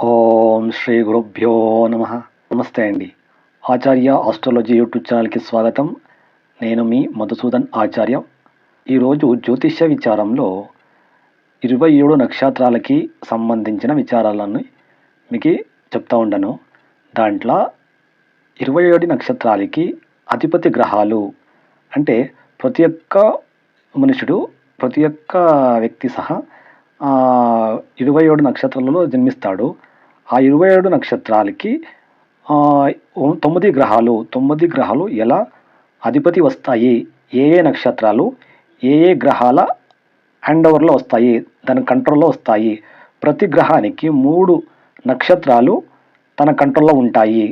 ఓం శ్రీ గురుభ్యో నమ. నమస్తే అండి. ఆచార్య ఆస్ట్రాలజీ యూట్యూబ్ ఛానల్కి స్వాగతం. నేను మీ మధుసూదన్ ఆచార్య. ఈరోజు జ్యోతిష్య విచారంలో 27 నక్షత్రాలకి సంబంధించిన విచారాలను మీకు చెప్తా ఉండను. దాంట్లో 27 నక్షత్రాలకి అధిపతి గ్రహాలు అంటే ప్రతి ఒక్క మనుషుడు, ప్రతి ఒక్క వ్యక్తి సహా 27 నక్షత్రాలలో జన్మిస్తాడు. ఆ 27 నక్షత్రాలకి 9 గ్రహాలు ఎలా అధిపతి వస్తాయి, ఏ నక్షత్రాలు ఏ గ్రహాల హ్యాండ్ ఓవర్లో వస్తాయి, దాని కంట్రోల్లో వస్తాయి. ప్రతి గ్రహానికి 3 నక్షత్రాలు తన కంట్రోల్లో ఉంటాయి.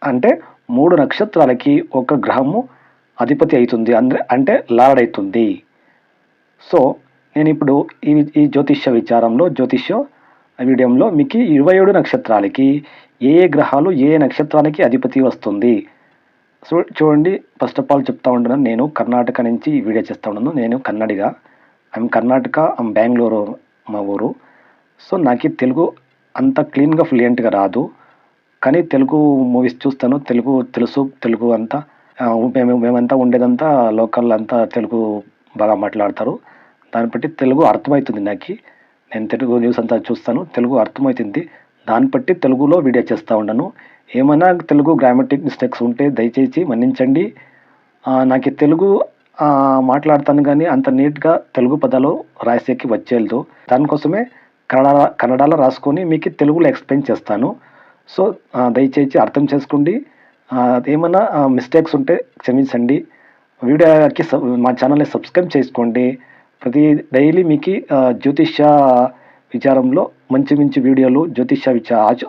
అంటే 3 నక్షత్రాలకి ఒక గ్రహము అధిపతి అవుతుంది, అంటే లార్డ్ అవుతుంది. సో నేను ఇప్పుడు ఈ జ్యోతిష్య విచారంలో వీడియోలో మీకు 27 నక్షత్రాలకి ఏ గ్రహాలు ఏ నక్షత్రానికి అధిపతి వస్తుంది. సో చూడండి, ఫస్ట్ ఆఫ్ ఆల్ చెప్తా ఉంటున్నాను, నేను కర్ణాటక నుంచి వీడియో చేస్తూ ఉన్నాను. నేను కన్నడిగా, ఐఎమ్ కర్ణాటక, బెంగళూరు మా ఊరు. సో నాకు తెలుగు అంత క్లీన్గా ఫ్లూయెంట్గా రాదు, కానీ తెలుగు మూవీస్ చూస్తాను, తెలుసు. తెలుగు అంతా మేమంతా ఉండేదంతా లోకల్ అంతా తెలుగు బాగా మాట్లాడతారు. దాన్ని బట్టి తెలుగు అర్థమవుతుంది నాకు. నేను తెలుగు న్యూస్ అంతా చూస్తాను, తెలుగు అర్థమవుతుంది. దాన్ని బట్టి తెలుగులో వీడియో చేస్తూ ఉండను. ఏమైనా తెలుగు గ్రామటిక్ మిస్టేక్స్ ఉంటే దయచేసి మన్నించండి. నాకు తెలుగు మాట్లాడతాను, కానీ అంత నీట్గా తెలుగు పదాలు రాసేకి వచ్చేది. దానికోసమే కన్నడలో రాసుకొని మీకు తెలుగులో ఎక్స్ప్లెయిన్ చేస్తాను. సో దయచేసి అర్థం చేసుకోండి. ఏమైనా మిస్టేక్స్ ఉంటే క్షమించండి. వీడియోకి మా ఛానల్ని సబ్స్క్రైబ్ చేసుకోండి. ప్రతి డైలీ మీకు జ్యోతిష్య విచారంలో మంచి వీడియోలు,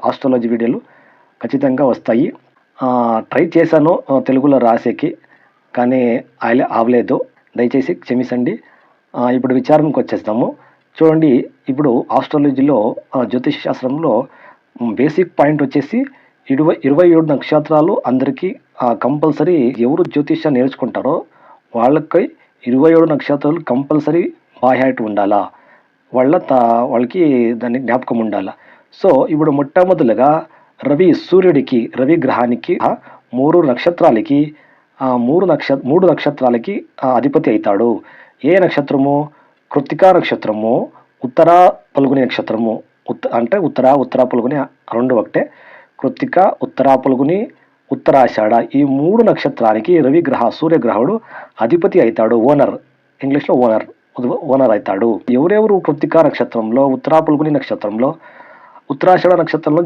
ఆస్ట్రాలజీ వీడియోలు ఖచ్చితంగా వస్తాయి. ట్రై చేశాను తెలుగులో రాసేకి, కానీ అవలేదు, దయచేసి క్షమించండి. ఇప్పుడు విచారంకి వచ్చేస్తాము. చూడండి, ఇప్పుడు ఆస్ట్రాలజీలో జ్యోతిష్ శాస్త్రంలో బేసిక్ పాయింట్ వచ్చేసి 27 నక్షత్రాలు అందరికీ కంపల్సరీ. ఎవరు జ్యోతిష్య నేర్చుకుంటారో వాళ్ళకి 27 నక్షత్రాలు కంపల్సరీ బాహ్యాట్ ఉండాలా, వాళ్ళకి దాన్ని జ్ఞాపకం ఉండాలా. సో ఇప్పుడు మొట్టమొదలుగా రవి గ్రహానికి 3 నక్షత్రాలకి 3 నక్షత్రాలకి అధిపతి అవుతాడు. ఏ నక్షత్రము? కృత్తికా నక్షత్రము, ఉత్తర పల్గుని నక్షత్రము. అంటే ఉత్తర పల్గుని రెండు ఒకటే. కృత్తిక, ఉత్తర పల్గుని, ఉత్తరాషాఢ, ఈ 3 నక్షత్రానికి సూర్యగ్రహుడు అధిపతి అవుతాడు. ఇంగ్లీష్లో ఓనర్ అవుతాడు. ఎవరెవరు కృత్తికా నక్షత్రంలో, ఉత్తరా పల్గుని నక్షత్రంలో, ఉత్తరాషాఢ నక్షత్రంలో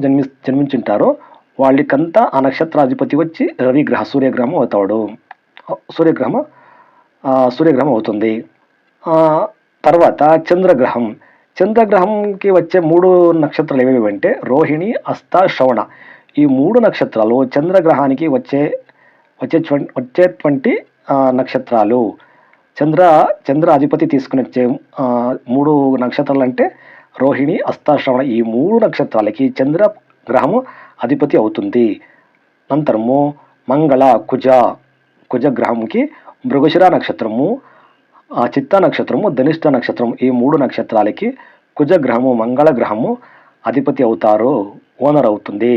జన్మించుంటారో వాళ్ళకంతా ఆ నక్షత్రాధిపతి వచ్చి సూర్యగ్రహం అవుతాడు. సూర్యగ్రహం అవుతుంది. తర్వాత చంద్రగ్రహంకి వచ్చే 3 నక్షత్రాలు ఏవేవి అంటే రోహిణి, హస్త, శ్రవణ. ఈ 3 నక్షత్రాలు చంద్రగ్రహానికి వచ్చేటువంటి నక్షత్రాలు. చంద్ర అధిపతి తీసుకుని వచ్చే 3 నక్షత్రాలు అంటే రోహిణి, హస్త, శ్రవణ. ఈ 3 నక్షత్రాలకి చంద్రగ్రహము అధిపతి అవుతుంది. నంతరము మంగళ, కుజగ్రహంకి మృగశిర నక్షత్రము, చిత్త నక్షత్రము, ధనిష్ట నక్షత్రం. ఈ 3 నక్షత్రాలకి కుజగ్రహము, మంగళ గ్రహము అధిపతి అవుతారు, ఓనర్ అవుతుంది,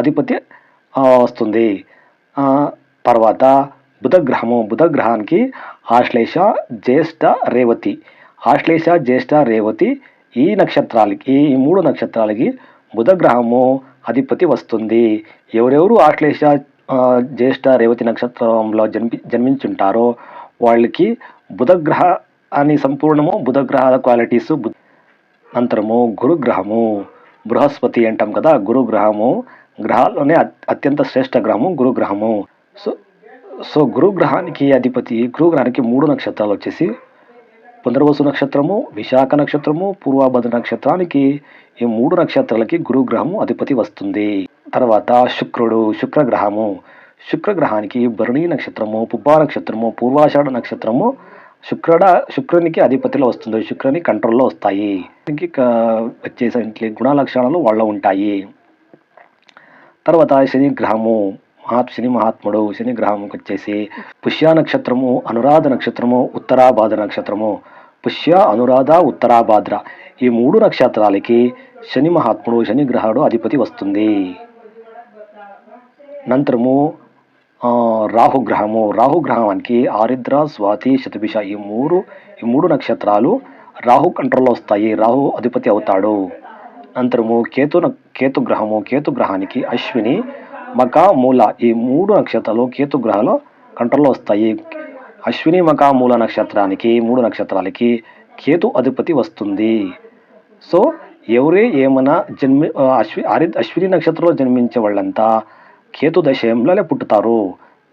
అధిపతి వస్తుంది. తర్వాత బుధగ్రహానికి ఆశ్లేష, జ్యేష్ఠ, రేవతి. ఈ నక్షత్రాలకి, ఈ 3 నక్షత్రాలకి బుధగ్రహము అధిపతి వస్తుంది. ఎవరెవరు ఆశ్లేష, జ్యేష్ఠ, రేవతి నక్షత్రంలో జన్మించుంటారో వాళ్ళకి బుధగ్రహ అని సంపూర్ణము బుధగ్రహ క్వాలిటీసు. నంతరము గురుగ్రహము, బృహస్పతి అంటాం కదా, గురుగ్రహము గ్రహాల్లోనే అత్యంత శ్రేష్ఠ గ్రహము గురుగ్రహము. సో గురుగ్రహానికి 3 నక్షత్రాలు వచ్చేసి పునర్వసు నక్షత్రము, విశాఖ నక్షత్రము, పూర్వభద్ర నక్షత్రానికి ఈ 3 నక్షత్రాలకి గురుగ్రహము అధిపతి వస్తుంది. తర్వాత శుక్రగ్రహానికి భరణి నక్షత్రము, పుబ్బా నక్షత్రము, పూర్వాషాఢ నక్షత్రము శుక్రునికి అధిపతిలో వస్తుంది, శుక్రుని కంట్రోల్లో వస్తాయి. వచ్చేసరికి గుణలక్షణాలు వాళ్ళ ఉంటాయి. తర్వాత శని మహాత్ముడు. శని గ్రహంకి వచ్చేసి పుష్య నక్షత్రము, అనురాధ నక్షత్రము, ఉత్తరాభాద్ర నక్షత్రము. పుష్య, అనురాధ, ఉత్తరాభాద్ర ఈ 3 నక్షత్రాలకి శని మహాత్ముడు, శని గ్రహాడు అధిపతి వస్తుంది. నంతరము రాహుగ్రహము. రాహుగ్రహానికి ఆరిద్ర, స్వాతి, శతభిష ఈ మూడు నక్షత్రాలు రాహు కంట్రోల్లో వస్తాయి. రాహు అధిపతి అవుతాడు. నంతరము కేతుగ్రహము. కేతుగ్రహానికి అశ్విని, మక, మూల ఈ 3 నక్షత్రాలు కేతుగ్రహాలు కంట్రోల్లో వస్తాయి. అశ్విని, మక, మూల నక్షత్రానికి 3 నక్షత్రాలకి కేతు అధిపతి వస్తుంది. సో ఎవరే ఏమైనా అశ్విని నక్షత్రంలో జన్మించే వాళ్ళంతా కేతు దశలోనే పుట్టుతారు.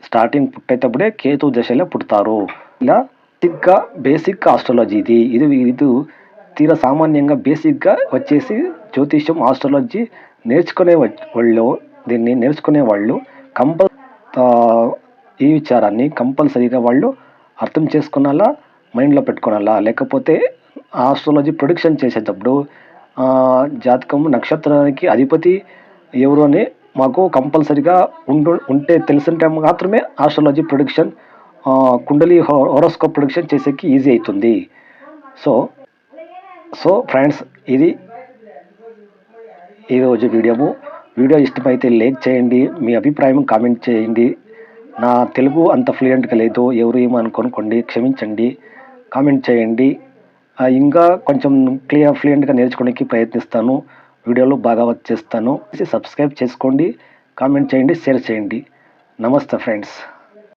స్టార్టింగ్ పుట్టేటప్పుడే కేతు దశలో పుడతారు. ఇలా బేసిక్ ఆస్ట్రాలజీ ఇది తీర సామాన్యంగా బేసిక్గా వచ్చేసి జ్యోతిష్యం, ఆస్ట్రాలజీ దీన్ని నేర్చుకునే వాళ్ళు ఈ విచారాన్ని కంపల్సరీగా వాళ్ళు అర్థం చేసుకున్నాలా, మైండ్లో పెట్టుకోవాలా. లేకపోతే ఆస్ట్రాలజీ ప్రొడిక్షన్ చేసేటప్పుడు జాతకం నక్షత్రానికి అధిపతి ఎవరు అని మాకు కంపల్సరీగా ఉంటే తెలిసింటే మాత్రమే astrology prediction, kundali horoscope prediction చేసేకి ఈజీ అవుతుంది. సో ఫ్రెండ్స్, ఇది ఈరోజు వీడియో ఇష్టమైతే లైక్ చేయండి, మీ అభిప్రాయం కామెంట్ చేయండి. నా తెలుగు అంత ఫ్లూయెంట్గా లేదు, ఎవరు ఏమనుకోనుకోండి, క్షమించండి. కామెంట్ చేయండి. ఇంకా కొంచెం ఫ్లూయెంట్గా నేర్చుకోవడానికి ప్రయత్నిస్తాను. వీడియోలు బాగా వచ్చేస్తాను. సబ్స్క్రైబ్ చేసుకోండి, కామెంట్ చేయండి, షేర్ చేయండి. నమస్తే ఫ్రెండ్స్.